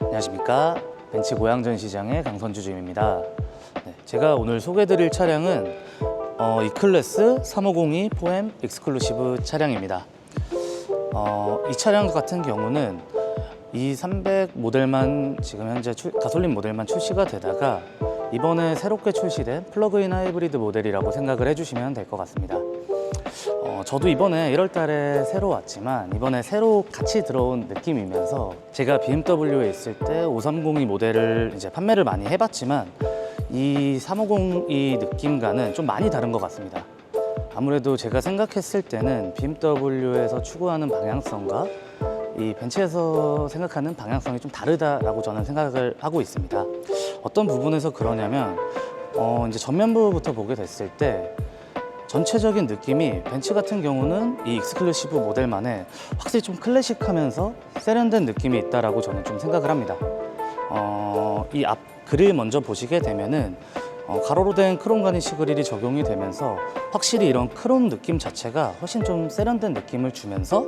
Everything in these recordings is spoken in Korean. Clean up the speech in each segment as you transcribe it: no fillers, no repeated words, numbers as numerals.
안녕하십니까. 벤츠 고양전시장의 강선주 주임입니다. 제가 오늘 소개해드릴 차량은 E클래스 3502 4M 익스클루시브 차량입니다. 이 차량 같은 경우는 E300 모델만 지금 현재 가솔린 모델만 출시가 되다가 이번에 새롭게 출시된 플러그인 하이브리드 모델이라고 생각을 해주시면 될 것 같습니다. 저도 이번에 1월 달에 새로 왔지만 이번에 새로 같이 들어온 느낌이면서 제가 BMW에 있을 때 5302 모델을 이제 판매를 많이 해봤지만 이 350이 느낌과는 좀 많이 다른 것 같습니다. 아무래도 제가 생각했을 때는 BMW에서 추구하는 방향성과 이 벤츠에서 생각하는 방향성이 좀 다르다라고 저는 생각을 하고 있습니다. 어떤 부분에서 그러냐면 이제 전면부부터 보게 됐을 때 전체적인 느낌이 벤츠 같은 경우는 이 익스클루시브 모델만의 확실히 좀 클래식하면서 세련된 느낌이 있다라고 저는 좀 생각을 합니다. 이 앞 그릴 먼저 보시게 되면은 가로로 된 크롬 가니쉬 그릴이 적용이 되면서 확실히 이런 크롬 느낌 자체가 훨씬 좀 세련된 느낌을 주면서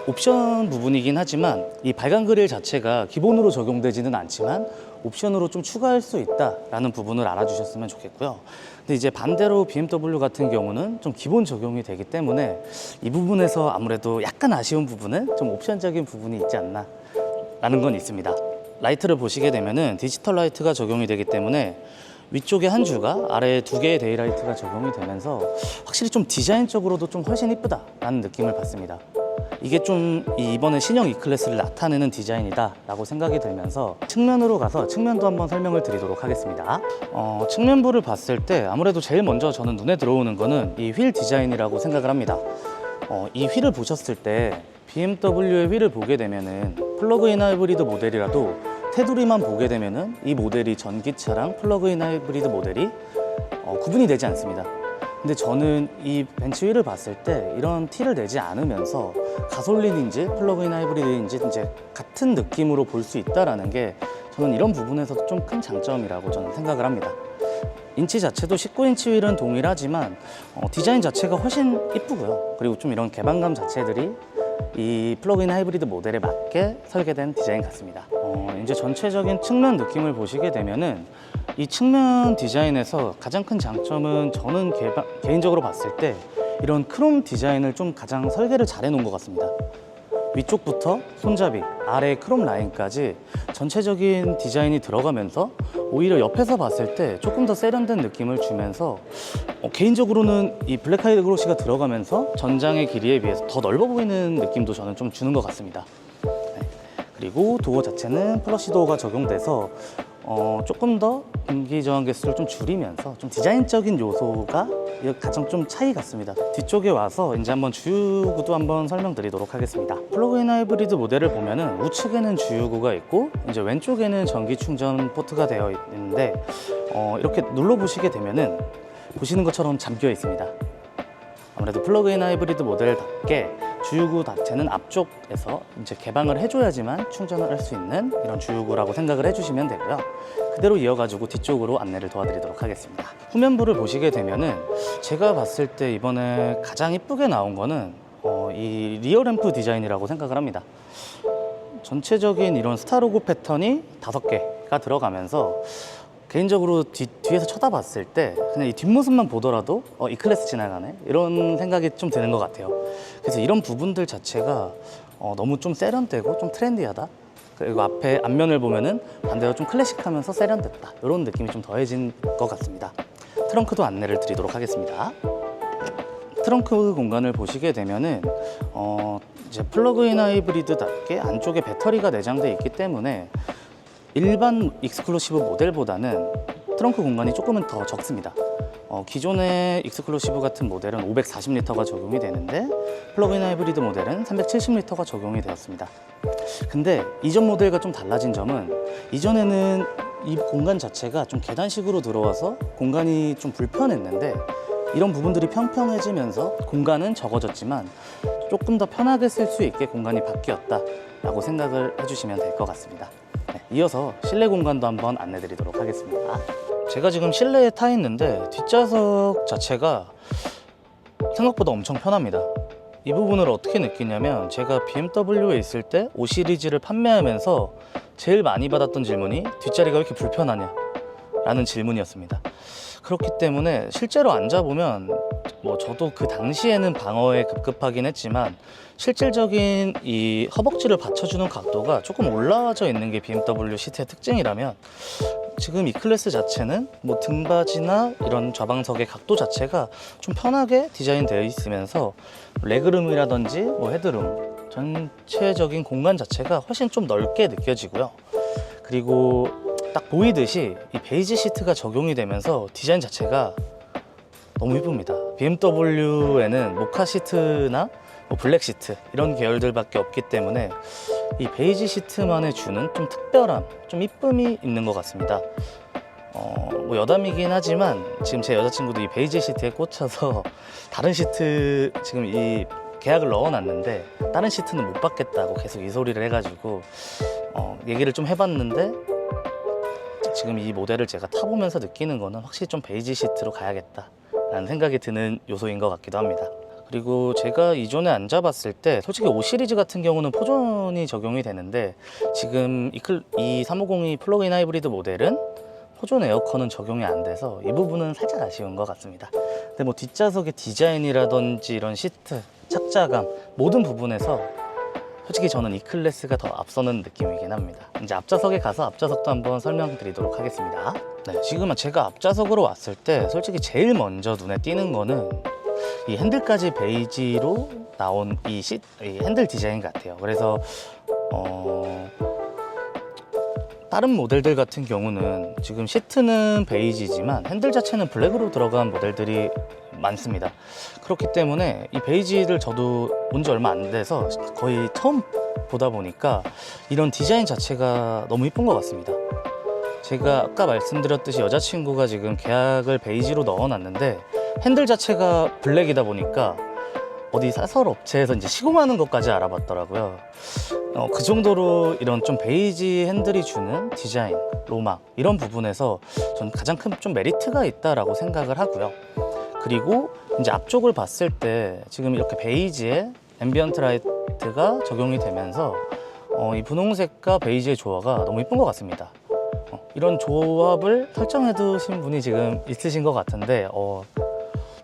옵션 부분이긴 하지만 이 발광 그릴 자체가 기본으로 적용되지는 않지만 옵션으로 좀 추가할 수 있다라는 부분을 알아주셨으면 좋겠고요. 근데 이제 반대로 BMW 같은 경우는 좀 기본 적용이 되기 때문에 이 부분에서 아무래도 약간 아쉬운 부분은 좀 옵션적인 부분이 있지 않나 라는 건 있습니다. 라이트를 보시게 되면은 디지털 라이트가 적용이 되기 때문에 위쪽에 한 주가 아래에 두 개의 데이라이트가 적용이 되면서 확실히 좀 디자인적으로도 좀 훨씬 이쁘다라는 느낌을 받습니다. 이게 좀 이번에 신형 E클래스를 나타내는 디자인이다 라고 생각이 들면서 측면으로 가서 측면도 한번 설명을 드리도록 하겠습니다. 측면부를 봤을 때 아무래도 제일 먼저 저는 눈에 들어오는 거는 이 휠 디자인이라고 생각을 합니다. 이 휠을 보셨을 때 BMW의 휠을 보게 되면은 플러그인 하이브리드 모델이라도 테두리만 보게 되면은 이 모델이 전기차랑 플러그인 하이브리드 모델이 구분이 되지 않습니다. 근데 저는 이 벤츠 휠을 봤을 때 이런 티를 내지 않으면서 가솔린인지 플러그인 하이브리드인지 이제 같은 느낌으로 볼 수 있다는 게 저는 이런 부분에서 좀 큰 장점이라고 저는 생각을 합니다. 인치 자체도 19인치 휠은 동일하지만 디자인 자체가 훨씬 이쁘고요. 그리고 좀 이런 개방감 자체들이 이 플러그인 하이브리드 모델에 맞게 설계된 디자인 같습니다. 이제 전체적인 측면 느낌을 보시게 되면은 이 측면 디자인에서 가장 큰 장점은 저는 개인적으로 봤을 때 이런 크롬 디자인을 좀 가장 설계를 잘 해놓은 것 같습니다. 위쪽부터 손잡이, 아래 크롬 라인까지 전체적인 디자인이 들어가면서 오히려 옆에서 봤을 때 조금 더 세련된 느낌을 주면서 개인적으로는 이 블랙 하이그로시가 들어가면서 전장의 길이에 비해서 더 넓어 보이는 느낌도 저는 좀 주는 것 같습니다. 그리고 도어 자체는 플러시 도어가 적용돼서 조금 더 공기 저항 개수를 좀 줄이면서 좀 디자인적인 요소가 가장 좀 차이 같습니다. 뒤쪽에 와서 이제 한번 주유구도 한번 설명드리도록 하겠습니다. 플러그인 하이브리드 모델을 보면은 우측에는 주유구가 있고 이제 왼쪽에는 전기 충전 포트가 되어 있는데 이렇게 눌러 보시게 되면은 보시는 것처럼 잠겨 있습니다. 아무래도 플러그인 하이브리드 모델답게 주유구 자체는 앞쪽에서 이제 개방을 해줘야지만 충전을 할 수 있는 이런 주유구라고 생각을 해주시면 되고요. 그대로 이어가지고 뒤쪽으로 안내를 도와드리도록 하겠습니다. 후면부를 보시게 되면은 제가 봤을 때 이번에 가장 이쁘게 나온 거는 이 리어 램프 디자인이라고 생각을 합니다. 전체적인 이런 스타로고 패턴이 5개가 들어가면서 개인적으로 뒤에서 쳐다봤을 때 그냥 이 뒷모습만 보더라도 E클래스 지나가네 이런 생각이 좀 드는 것 같아요. 그래서 이런 부분들 자체가 너무 좀 세련되고 좀 트렌디하다. 그리고 앞면을 보면은 반대로 좀 클래식하면서 세련됐다 이런 느낌이 좀 더해진 것 같습니다. 트렁크도 안내를 드리도록 하겠습니다. 트렁크 공간을 보시게 되면은 이제 플러그인 하이브리드답게 안쪽에 배터리가 내장되어 있기 때문에 일반 익스클루시브 모델보다는 트렁크 공간이 조금은 더 적습니다. 기존의 익스클루시브 같은 모델은 540리터가 적용이 되는데 플러그인 하이브리드 모델은 370리터가 적용이 되었습니다. 근데 이전 모델과 좀 달라진 점은 이전에는 이 공간 자체가 좀 계단식으로 들어와서 공간이 좀 불편했는데 이런 부분들이 평평해지면서 공간은 적어졌지만 조금 더 편하게 쓸 수 있게 공간이 바뀌었다라고 생각을 해주시면 될 것 같습니다. 이어서 실내 공간도 한번 안내 드리도록 하겠습니다. 제가 지금 실내에 타 있는데 뒷좌석 자체가 생각보다 엄청 편합니다. 이 부분을 어떻게 느끼냐면 제가 BMW에 있을 때 5 시리즈를 판매하면서 제일 많이 받았던 질문이 뒷자리가 왜 이렇게 불편하냐 라는 질문이었습니다. 그렇기 때문에 실제로 앉아보면 뭐 저도 그 당시에는 방어에 급급하긴 했지만 실질적인 이 허벅지를 받쳐주는 각도가 조금 올라와져 있는 게 BMW 시트의 특징이라면 지금 이 클래스 자체는 뭐 등받이나 이런 좌방석의 각도 자체가 좀 편하게 디자인되어 있으면서 레그룸이라든지 뭐 헤드룸 전체적인 공간 자체가 훨씬 좀 넓게 느껴지고요. 그리고 딱 보이듯이 이 베이지 시트가 적용이 되면서 디자인 자체가 너무 이쁩니다. BMW에는 모카 시트나 뭐 블랙 시트 이런 계열들밖에 없기 때문에 이 베이지 시트만의 주는 좀 특별함, 좀 이쁨이 있는 것 같습니다. 뭐 여담이긴 하지만 지금 제 여자친구도 이 베이지 시트에 꽂혀서 다른 시트 지금 이 계약을 넣어놨는데 다른 시트는 못 받겠다고 계속 이 소리를 해가지고 얘기를 좀 해봤는데 지금 이 모델을 제가 타보면서 느끼는 거는 확실히 좀 베이지 시트로 가야겠다라는 생각이 드는 요소인 것 같기도 합니다. 그리고 제가 이전에 앉아봤을 때 솔직히 5 시리즈 같은 경우는 포존이 적용이 되는데 지금 이 350이 플러그인 하이브리드 모델은 포존 에어컨은 적용이 안 돼서 이 부분은 살짝 아쉬운 것 같습니다. 근데 뭐 뒷좌석의 디자인이라든지 이런 시트, 착자감 모든 부분에서 솔직히 저는 이 클래스가 더 앞서는 느낌이긴 합니다. 이제 앞좌석에 가서 앞좌석도 한번 설명드리도록 하겠습니다. 네, 지금 제가 앞좌석으로 왔을 때 솔직히 제일 먼저 눈에 띄는 거는 이 핸들까지 베이지로 나온 이 핸들 디자인 같아요. 그래서 다른 모델들 같은 경우는 지금 시트는 베이지지만 핸들 자체는 블랙으로 들어간 모델들이 많습니다. 그렇기 때문에 이 베이지를 저도 온 지 얼마 안 돼서 거의 처음 보다 보니까 이런 디자인 자체가 너무 이쁜 것 같습니다. 제가 아까 말씀드렸듯이 여자친구가 지금 계약을 베이지로 넣어놨는데 핸들 자체가 블랙이다 보니까 어디 사설 업체에서 이제 시공하는 것까지 알아봤더라고요. 그 정도로 이런 좀 베이지 핸들이 주는 디자인, 로망 이런 부분에서 저는 가장 큰 좀 메리트가 있다라고 생각을 하고요. 그리고 이제 앞쪽을 봤을 때 지금 이렇게 베이지에 앰비언트 라이트가 적용이 되면서 이 분홍색과 베이지의 조화가 너무 이쁜 것 같습니다. 이런 조합을 설정해 두신 분이 지금 있으신 것 같은데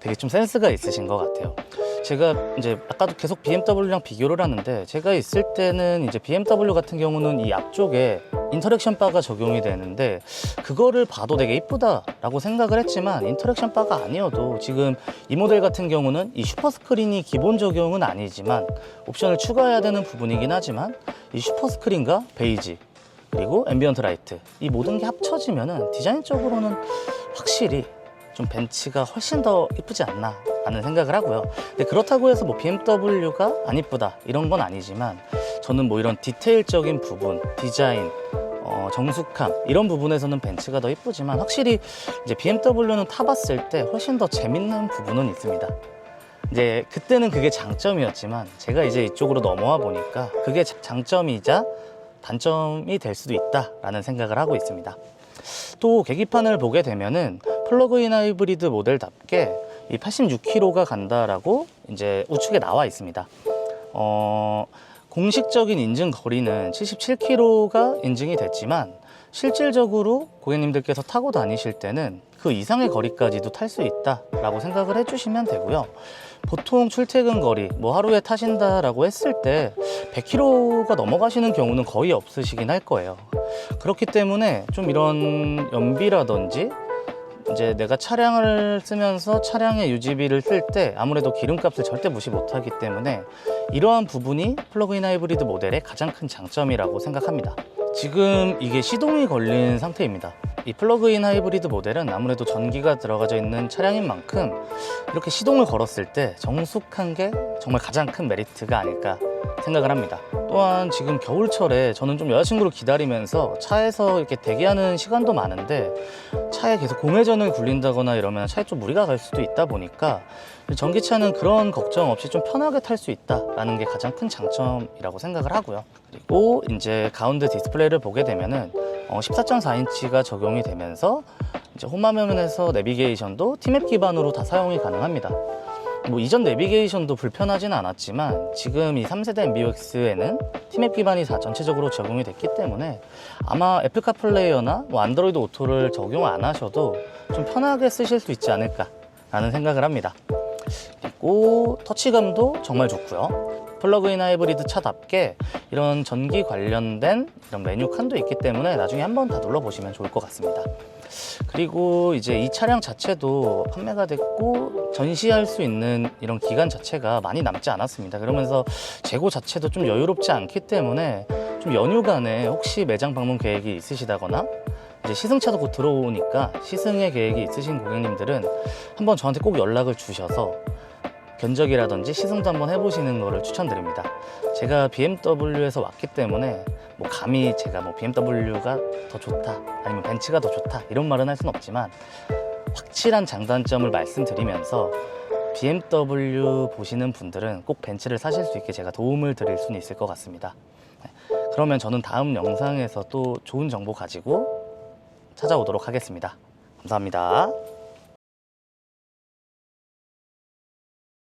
되게 좀 센스가 있으신 것 같아요. 제가 이제 아까도 계속 BMW랑 비교를 하는데 제가 있을 때는 이제 BMW 같은 경우는 이 앞쪽에 인터랙션 바가 적용이 되는데 그거를 봐도 되게 이쁘다라고 생각을 했지만 인터랙션 바가 아니어도 지금 이 모델 같은 경우는 이 슈퍼 스크린이 기본 적용은 아니지만 옵션을 추가해야 되는 부분이긴 하지만 이 슈퍼 스크린과 베이지 그리고 앰비언트 라이트 이 모든 게 합쳐지면은 디자인적으로는 확실히 좀 벤츠가 훨씬 더 이쁘지 않나 라는 생각을 하고요. 근데 그렇다고 해서 뭐 BMW가 안 이쁘다 이런 건 아니지만 저는 뭐 이런 디테일적인 부분, 디자인, 정숙함 이런 부분에서는 벤츠가 더 이쁘지만 확실히 이제 BMW는 타봤을 때 훨씬 더 재밌는 부분은 있습니다. 이제 그때는 그게 장점이었지만 제가 이제 이쪽으로 넘어와 보니까 그게 장점이자 단점이 될 수도 있다라는 생각을 하고 있습니다. 또 계기판을 보게 되면은 플러그인 하이브리드 모델답게 이 86km가 간다라고 이제 우측에 나와 있습니다. 공식적인 인증 거리는 77km가 인증이 됐지만 실질적으로 고객님들께서 타고 다니실 때는 그 이상의 거리까지도 탈 수 있다라고 생각을 해주시면 되고요. 보통 출퇴근 거리, 뭐 하루에 타신다라고 했을 때 100km가 넘어가시는 경우는 거의 없으시긴 할 거예요. 그렇기 때문에 좀 이런 연비라든지 이제 내가 차량을 쓰면서 차량의 유지비를 쓸 때 아무래도 기름값을 절대 무시 못하기 때문에 이러한 부분이 플러그인 하이브리드 모델의 가장 큰 장점이라고 생각합니다. 지금 이게 시동이 걸린 상태입니다. 이 플러그인 하이브리드 모델은 아무래도 전기가 들어가져 있는 차량인 만큼 이렇게 시동을 걸었을 때 정숙한 게 정말 가장 큰 메리트가 아닐까 생각을 합니다. 또한 지금 겨울철에 저는 좀 여자친구를 기다리면서 차에서 이렇게 대기하는 시간도 많은데 차에 계속 공회전을 굴린다거나 이러면 차에 좀 무리가 갈 수도 있다 보니까 전기차는 그런 걱정 없이 좀 편하게 탈 수 있다라는 게 가장 큰 장점이라고 생각을 하고요. 그리고 이제 가운데 디스플레이를 보게 되면은 14.4인치가 적용이 되면서 이제 홈화면에서 내비게이션도 티맵 기반으로 다 사용이 가능합니다. 뭐 이전 내비게이션도 불편하지는 않았지만 지금 이 3세대 MBUX에는 티맵 기반이 다 전체적으로 적용이 됐기 때문에 아마 애플 카플레이어나 뭐 안드로이드 오토를 적용 안 하셔도 좀 편하게 쓰실 수 있지 않을까 라는 생각을 합니다. 그리고 터치감도 정말 좋고요. 플러그인 하이브리드 차답게 이런 전기 관련된 이런 메뉴 칸도 있기 때문에 나중에 한번 다 눌러보시면 좋을 것 같습니다. 그리고 이제 이 차량 자체도 판매가 됐고 전시할 수 있는 이런 기간 자체가 많이 남지 않았습니다. 그러면서 재고 자체도 좀 여유롭지 않기 때문에 좀 연휴간에 혹시 매장 방문 계획이 있으시다거나 이제 시승차도 곧 들어오니까 시승의 계획이 있으신 고객님들은 한번 저한테 꼭 연락을 주셔서 견적이라든지 시승도 한번 해보시는 거를 추천드립니다. 제가 BMW에서 왔기 때문에 뭐 감히 제가 뭐 BMW가 더 좋다 아니면 벤츠가 더 좋다 이런 말은 할 수는 없지만 확실한 장단점을 말씀드리면서 BMW 보시는 분들은 꼭 벤츠를 사실 수 있게 제가 도움을 드릴 수는 있을 것 같습니다. 그러면 저는 다음 영상에서 또 좋은 정보 가지고 찾아오도록 하겠습니다. 감사합니다.